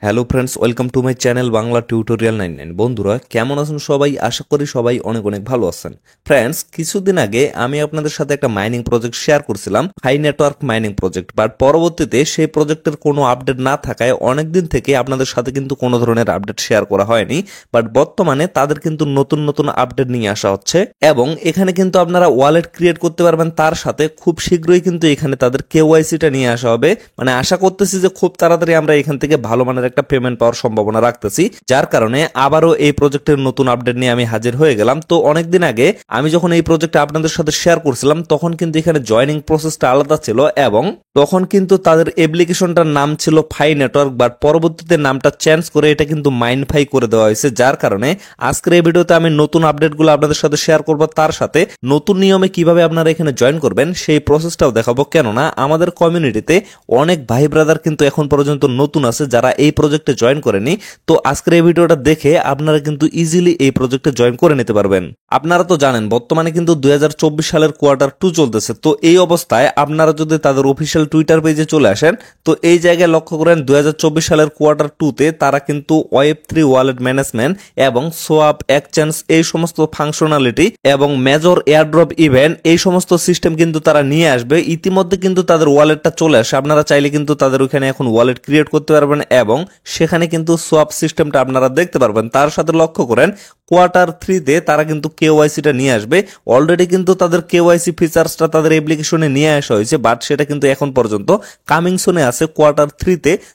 Hello friends, welcome to my channel Bangla tutorial 99। বন্ধুরা কেমন আছেন সবাই? আশা করি সবাই অনেক অনেক ভালো আছেন। ফ্রেন্ডস, কিছুদিন আগে আমি আপনাদের সাথে একটা মাইনিং প্রজেক্ট শেয়ার করছিলাম, high network mining project. But পরবর্তীতে সেই প্রজেক্টের কোনো আপডেট না থাকায় অনেকদিন থেকে আপনাদের সাথে কিন্তু কোনো ধরনের আপডেট শেয়ার করা হয়নি। বাট বর্তমানে তাদের কিন্তু নতুন নতুন আপডেট নিয়ে আসা হচ্ছে এবং এখানে কিন্তু আপনারা ওয়ালেট ক্রিয়েট করতে পারবেন। তার সাথে খুব শীঘ্রই কিন্তু এখানে তাদের কেওয়াইসিটা নিয়ে আসা হবে। মানে আশা করতেছি যে খুব তাড়াতাড়ি আমরা এখান থেকে ভালো মানের একটা পেমেন্ট পাওয়ার সম্ভাবনা রাখতেছি, যার কারণে আবারও এই প্রজেক্টের নতুন আপডেট নিয়ে আমি হাজির হয়ে গেলাম। তো অনেকদিন আগে আমি যখন এই প্রজেক্টটা আপনাদের সাথে শেয়ার করছিলাম তখন কিন্তু এখানে জয়নিং প্রসেসটা আলাদা ছিল এবং তখন কিন্তু তাদের অ্যাপ্লিকেশনটার নাম ছিল ফাই নেটওয়ার্ক, বাট পরবর্তীতে নামটা চেঞ্জ করে এটা কিন্তু মাইনফাই করে দেওয়া হয়েছে। যার কারণে আজকের এই ভিডিওতে আমি নতুন আপডেটগুলো আপনাদের সাথে শেয়ার করব, তার সাথে নতুন নিয়মে কিভাবে আপনারা এখানে জয়েন করবেন সেই প্রসেসটাও দেখাবো। কেননা আমাদের কমিউনিটিতে অনেক ভাই ব্রাদার কিন্তু এখন পর্যন্ত নতুন আছে যারা এই প্রজেক্টে জয়েন করেনি। তো আজকের এই ভিডিওটা দেখে আপনারা কিন্তু ইজিলি এই প্রজেক্টে জয়েন করে নিতে পারবেন। আপনারা তো জানেন বর্তমানে কিন্তু 2024 সালের Q2 চলতেছে। তো এই অবস্থায় আপনারা যদি তাদের অফিসিয়াল টুইটার পেজে চলে আসেন তো এই জায়গায় লক্ষ্য করেন 2024 সালের Q2 তারা কিন্তু Web3 ওয়ালেট ম্যানেজমেন্ট এবং সোয়াপ এক্সচেঞ্জ এই সমস্ত ফাংশনালিটি এবং মেজর এয়ারড্রপ ইভেন্ট এই সমস্ত সিস্টেম কিন্তু তারা নিয়ে আসবে। ইতিমধ্যে কিন্তু তাদের ওয়ালেটটা চলে আসে, আপনারা চাইলে কিন্তু তাদের ওখানে এখন ওয়ালেট ক্রিয়েট করতে পারবেন এবং সেখানে কিন্তু সোয়াপ সিস্টেমটা আপনারা দেখতে পারবেন। তার সাথে লক্ষ্য করেন Q3 তারা কিন্তু কেওয়াইসিটা নিয়ে আসবে। অলরেডি কিন্তু তাদের কেওয়াইসি ফিচার্সটা তাদের অ্যাপ্লিকেশনে নিয়ে আসা হয়েছে, বাট সেটা কিন্তু এখন পর্যন্ত কামিং সুনে আছে। Q3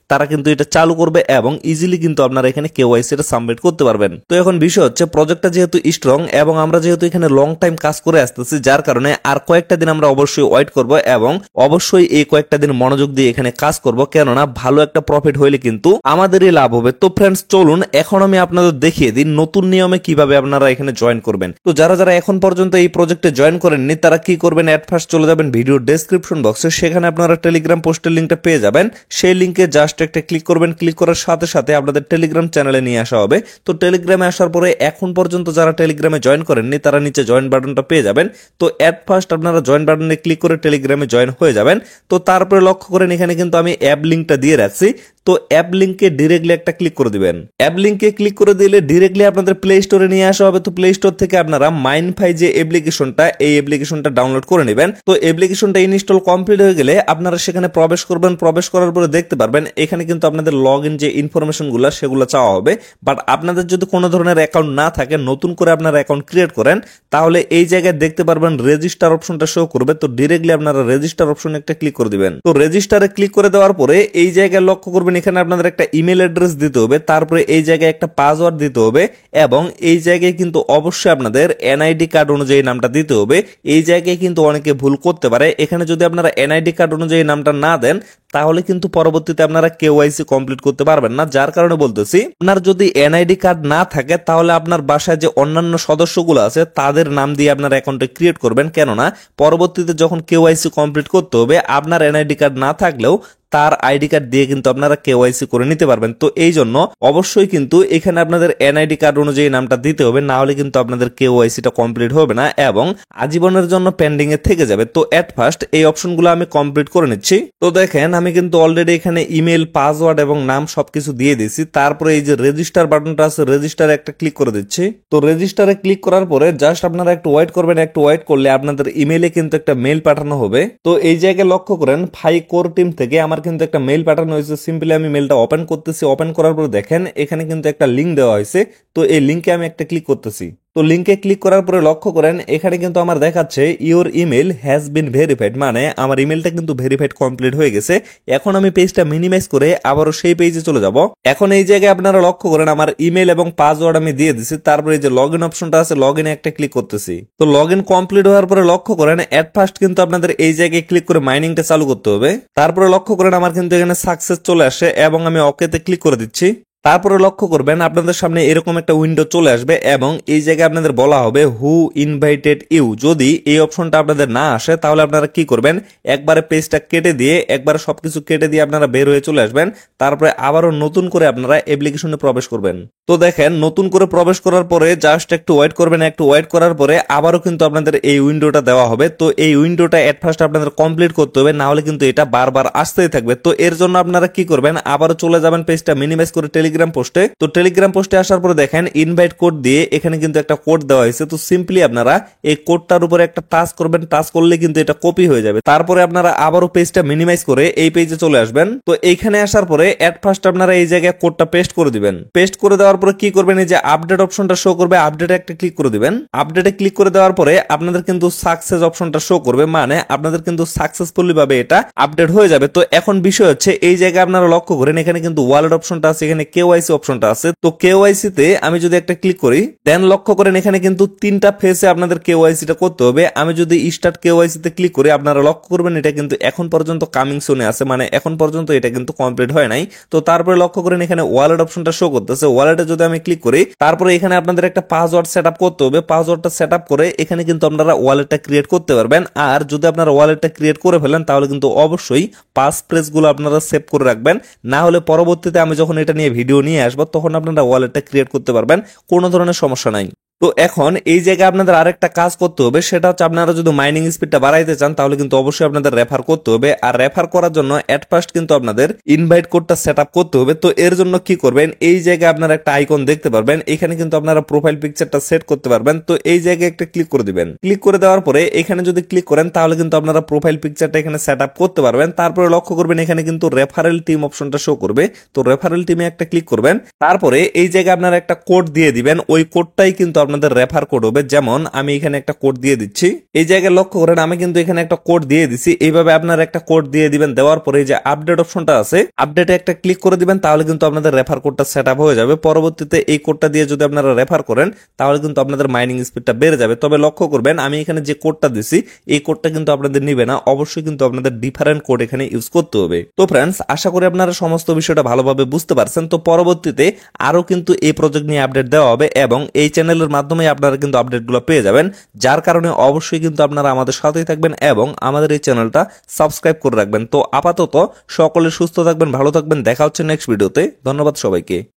তারা কিন্তু এটা চালু করবে এবং ইজিলি কিন্তু আপনারা এখানে কেওয়াইসিটা সাবমিট করতে পারবেন। তো এখন বিষয় হচ্ছে প্রজেক্টটা যেহেতু স্ট্রং এবং আমরা যেহেতু এখানে লং টাইম কাজ করে আসতেছি, যার কারণে আর কয়েকটা দিন আমরা অবশ্যই ওয়েট করব এবং অবশ্যই এই কয়েকটা দিন মনোযোগ দিয়ে এখানে কাজ করব, কেননা ভালো একটা প্রফিট হইলে কিন্তু আমাদেরই লাভ হবে। তো ফ্রেন্ডস চলুন এখন আমি আপনাদের দেখিয়ে দিই নতুন নিয়মে কিভাবে আপনারা এখানে জয়েন করবেন। তো যারা যারা এখন পর্যন্ত এই প্রজেক্টে জয়েন করেননি তারা কি করবেন, এট ফার্স্ট চলে যাবেন ভিডিও ডেসক্রিপশন বক্সে, সেখানে আপনারা টেলিগ্রাম পোস্টের লিঙ্কটা পেয়ে যাবেন। সেই লিঙ্কে জাস্ট একটা ক্লিক করবেন, ক্লিক করার সাথে সাথে আপনাদের টেলিগ্রাম চ্যানেলে নিয়ে আসা হবে। তো টেলিগ্রামে আসার পরে এখন পর্যন্ত যারা টেলিগ্রামে জয়েন করেননি তারা নিচে জয়েন বাটনটা পেয়ে যাবেন। তো এট ফার্স্ট আপনারা জয়েন বাটনে ক্লিক করে টেলিগ্রামে জয়েন হয়ে যাবেন। তো তারপরে লক্ষ্য করেন এখানে কিন্তু আমি অ্যাপ লিঙ্কটা দিয়ে রাখছি। তো অ্যাপ লিঙ্কে ডিরেক্টলি একটা ক্লিক করে দিবেন। অ্যাপ লিঙ্কে ক্লিক করে দিলে ডিরেক্টলি আপনাদের প্লে স্টোরে নিয়ে আসা হবে। তো প্লে স্টোর থেকে আপনারা মাইনফাই যে অ্যাপ্লিকেশনটা এই অ্যাপ্লিকেশনটা ডাউনলোড করে নেবেন। তো অ্যাপ্লিকেশনটা ইনস্টল কমপ্লিট হয়ে গেলে আপনারা সেখানে প্রবেশ করবেন। প্রবেশ করার পরে দেখতে পারবেন এখানে কিন্তু আপনাদের লগ ইন যে ইনফরমেশনগুলো সেগুলো চাওয়া হবে। বাট আপনাদের যদি কোনো ধরনের অ্যাকাউন্ট না থাকে, নতুন করে আপনারা অ্যাকাউন্ট ক্রিয়েট করেন, তাহলে এই জায়গায় দেখতে পারবেন রেজিস্টার অপশনটা শো করবে। তো ডিরেক্টলি আপনারা রেজিস্টার অপশনে একটা ক্লিক করে দিবেন। তো রেজিস্টারে ক্লিক করে দেওয়ার পরে এই জায়গায় লক্ষ্য করবেন এখানে আপনাদের একটা ইমেল অ্যাড্রেস দিতে হবে, তারপরে এই জায়গায় একটা পাসওয়ার্ড দিতে হবে এবং এই জায়গায় কিন্তু অবশ্যই আপনাদের এনআইডি কার্ড অনুযায়ী নামটা দিতে হবে। এই জায়গায় কিন্তু অনেকে ভুল করতে পারে, এখানে যদি আপনারা এনআইডি কার্ড অনুযায়ী নামটা না দেন তাহলে কিন্তু পরবর্তীতে আপনারা কেওয়াইসি কমপ্লিট করতে পারবেন না। যার কারণে বলতেছি আপনার যদি এনআইডি কার্ড না থাকে তাহলে আপনার বাসায় যে অন্যান্য সদস্যগুলো আছে তাদের নাম দিয়ে আপনার অ্যাকাউন্টে ক্রিয়েট করবেন, কেননা পরবর্তীতে যখন কেওয়াইসি কমপ্লিট করতে হবে আপনার এনআইডি কার্ড না থাকলেও তার আইডি কার্ড দিয়ে কিন্তু আপনারা কেওয়াইসি করে নিতে পারবেন। তো এই জন্য অবশ্যই কিন্তু এখানে আপনাদের এনআইডি কার্ড অনুযায়ী নামটা দিতে হবে, না হলে কিন্তু আপনাদের কেওয়াইসিটা কমপ্লিট হবে না এবং আজীবনের জন্য পেন্ডিং এ থেকে যাবে। তো এট ফার্স্ট এই অপশনগুলো আমি কমপ্লিট করে নিচ্ছি। তো দেখেন আমি কিন্তু অলরেডি এখানে ইমেল, পাসওয়ার্ড এবং নাম সবকিছু দিয়ে দিয়েছি। তারপরে এই যে রেজিস্টার বাটনটা আছে রেজিস্টারে একটা ক্লিক করে দিচ্ছি। তো রেজিস্টারে ক্লিক করার পরে জাস্ট আপনারা একটু ওয়েট করবেন। একটু ওয়েট করলে আপনাদের ইমেলে কিন্তু একটা মেইল পাঠানো হবে। তো এই জায়গায় লক্ষ্য করেন ফাই কোর টিম থেকে আমার কিন্তু একটা মেইল পাঠানো হয়েছে। সিম্পলি আমি মেইলটা ওপেন করতেছি। ওপেন করার পর দেখেন এখানে কিন্তু একটা লিঙ্ক দেওয়া হয়েছে। তো এই লিঙ্কে আমি একটা ক্লিক করতেছি। তো লিঙ্কে ক্লিক করার পরে লক্ষ্য করেন এখানে কিন্তু আমার দেখাচ্ছে your email has been verified, মানে আমার ইমেলটা কিন্তু ভেরিফাইড কমপ্লিট হয়ে গেছে। এখন আমি পেজটা মিনিমাইজ করে আবারও সেই পেজে চলে যাব। এখন এই জায়গায় আপনারা লক্ষ্য করেন আমার ইমেল এবং পাসওয়ার্ড আমি দিয়ে দিছি। তারপরে এই যে লগ ইন অপশনটা আছে লগ ইনে একটা ক্লিক করতেছি। তো লগ ইন কমপ্লিট হওয়ার পরে লক্ষ্য করেন এট ফার্স্ট কিন্তু আপনাদের এই জায়গায় ক্লিক করে মাইনিংটা চালু করতে হবে। তারপরে লক্ষ্য করেন আমার কিন্তু এখানে সাকসেস চলে আসে এবং আমি ওকেতে ক্লিক করে দিচ্ছি। তারপরে লক্ষ্য করবেন আপনাদের সামনে এরকম একটা উইন্ডো চলে আসবে এবং এই জায়গায় আপনাদের বলা হবে হু ইনভাইটেড ইউ। যদি এই অপশনটা আপনাদের না আসে তাহলে আপনারা কি করবেন, একবারে পেজটা কেটে দিয়ে একবারে সবকিছু কেটে দিয়ে আপনারা বের হয়ে চলে আসবেন। তারপরে আবারও নতুন করে আপনারা অ্যাপ্লিকেশনে প্রবেশ করবেন। তো দেখেন নতুন করে প্রবেশ করার পরে জাস্ট একটু ওয়েট করবেন, একটু ওয়েট করার পরে আবারও কিন্তু আপনাদের এই উইন্ডোটা দেওয়া হবে। তো এই উইন্ডোটা এট ফার্স্ট আপনাদের কমপ্লিট করতে হবে, না হলে কিন্তু এটা বারবার আসতেই থাকবে। তো এর জন্য আপনারা কি করবেন, আবারও চলে যাবেন পেজটা মিনিমাইজ করে টেলিগ্রাম পোস্টে। তো টেলিগ্রাম পোস্টে আসার পরে দেখেন ইনভাইট কোড দিয়ে এখানে কিন্তু একটা কোড দেওয়া হয়েছে। তো সিম্পলি আপনারা এই কোডটার উপরে একটা টাচ করবেন, টাচ করলে কিন্তু এটা কপি হয়ে যাবে। তারপরে আপনারা আবারও পেজটা মিনিমাইজ করে এই পেজে চলে আসবেন। তো এইখানে আসার পরে এট ফার্স্ট আপনারা এই জায়গায় কোডটা পেস্ট করে দিবেন। পেস্ট করে দেওয়ার পরে কি করবেন, এই যে আপডেট অপশনটা শো করবে, আপডেটে একটা ক্লিক করে দিবেন। আপডেটে ক্লিক করে দেওয়ার পরে আপনাদের কিন্তু সাকসেস অপশনটা শো করবে, মানে আপনাদের কিন্তু সাকসেসফুলি ভাবে এটা আপডেট হয়ে যাবে। তো এখন বিষয় হচ্ছে এই জায়গায় আপনারা লক্ষ্য করেন এখানে কিন্তু ওয়ালেট অপশনটা আছে, এখানে কেওয়াইসি অপশনটা আছে। তো কেওয়াইসি তে আমি যদি একটা ক্লিক করি, দেন লক্ষ্য করেন এখানে কিন্তু 3টা ফেসে আপনাদের কেওয়াইসিটা করতে হবে। আমি যদি স্টার্ট কেওয়াইসি তে ক্লিক করি, আপনারা লক্ষ্য করবেন এটা কিন্তু এখন পর্যন্ত কামিং সুনে আছে, মানে এখন পর্যন্ত এটা কিন্তু কমপ্লিট হয় নাই। তো তারপরে লক্ষ্য করেন এখানে ওয়ালেট অপশনটা শো করতেছে, ওয়ালেটে যদি আমি ক্লিক করি, তারপরে এখানে আপনাদের একটা পাসওয়ার্ড সেটআপ করতে হবে। পাসওয়ার্ডটা সেটআপ করে এখানে কিন্তু আপনারা ওয়ালেটটা ক্রিয়েট করতে পারবেন। আর যদি আপনারা ওয়ালেটটা ক্রিয়েট করে ফেলেন তাহলে কিন্তু অবশ্যই পাস ফ্রেজ গুলো আপনারা সেভ করে রাখবেন, না হলে পরবর্তীতে আমি যখন এটা নিয়ে ভিডিও নিয়ে আসবো তখন আপনারা ওয়ালেটটা ক্রিয়েট করতে পারবেন, কোনো ধরনের সমস্যা নাই। তো এখন এই জায়গায় আপনাদের আরেকটা কাজ করতে হবে, সেটা হচ্ছে আপনারা যদি মাইনিং স্পিডটা বাড়াইতে চান তাহলে কিন্তু অবশ্যই আপনাদের রেফার করতে হবে। আর রেফার করার জন্য এট ফার্স্ট কিন্তু আপনাদের ইনভাইট কোডটা সেট আপ করতে হবে। তো এর জন্য কি করবেন, এই জায়গায় আপনারা একটা আইকন দেখতে পারবেন, এখানে কিন্তু আপনারা প্রোফাইল পিকচারটা সেট করতে পারবেন। তো এই জায়গায় একটা ক্লিক করে দিবেন। ক্লিক করে দেওয়ার পরে এখানে যদি ক্লিক করেন তাহলে কিন্তু আপনারা প্রোফাইল পিকচারটা এখানে সেট আপ করতে পারবেন। তারপরে লক্ষ্য করবেন এখানে কিন্তু রেফারেল টিম অপশনটা শো করবে। তো রেফারেল টিমে একটা ক্লিক করবেন, তারপরে এই জায়গায় আপনারা একটা কোড দিয়ে দিবেন। ওই কোডটাই কিন্তু আপনাদের রেফার কোড হবে। যেমন আমি এখানে একটা কোড দিয়ে দিচ্ছি, এই জায়গায় লক্ষ্য করেন আমি কিন্তু এখানে একটা কোড দিয়ে দিচ্ছি। এইভাবে আপনারা একটা কোড দিয়ে দিবেন, দেওয়ার পরে যে আপডেট অপশনটা আছে আপডেটে একটা ক্লিক করে দিবেন, তাহলে কিন্তু আপনাদের রেফার কোডটা সেট আপ হয়ে যাবে। পরবর্তীতে এই কোডটা দিয়ে যদি আপনারা রেফার করেন তাহলে কিন্তু আপনাদের মাইনিং স্পিডটা বেড়ে যাবে। তবে লক্ষ্য করবেন আমি এখানে যে কোডটা দিছি এই কোডটা কিন্তু আপনাদের নিবে না, অবশ্যই কিন্তু আপনাদের ডিফারেন্ট কোড এখানে ইউজ করতে হবে। তো ফ্রেন্ডস, আশা করি আপনারা সমস্ত বিষয়টা ভালোভাবে বুঝতে পারছেন। তো পরবর্তীতে আরো কিন্তু এই প্রজেক্ট নিয়ে আপডেট দেওয়া হবে এবং এই চ্যানেলের মাধ্যমে আপনারা কিন্তু আপডেটগুলো পেয়ে যাবেন, যার কারণে অবশ্যই কিন্তু আপনারা আমাদের সাথেই থাকবেন এবং আমাদের এই চ্যানেলটা সাবস্ক্রাইব করে রাখবেন। তো আপাতত সকলে সুস্থ থাকবেন, ভালো থাকবেন, দেখা হচ্ছে নেক্সট ভিডিওতে। ধন্যবাদ সবাইকে।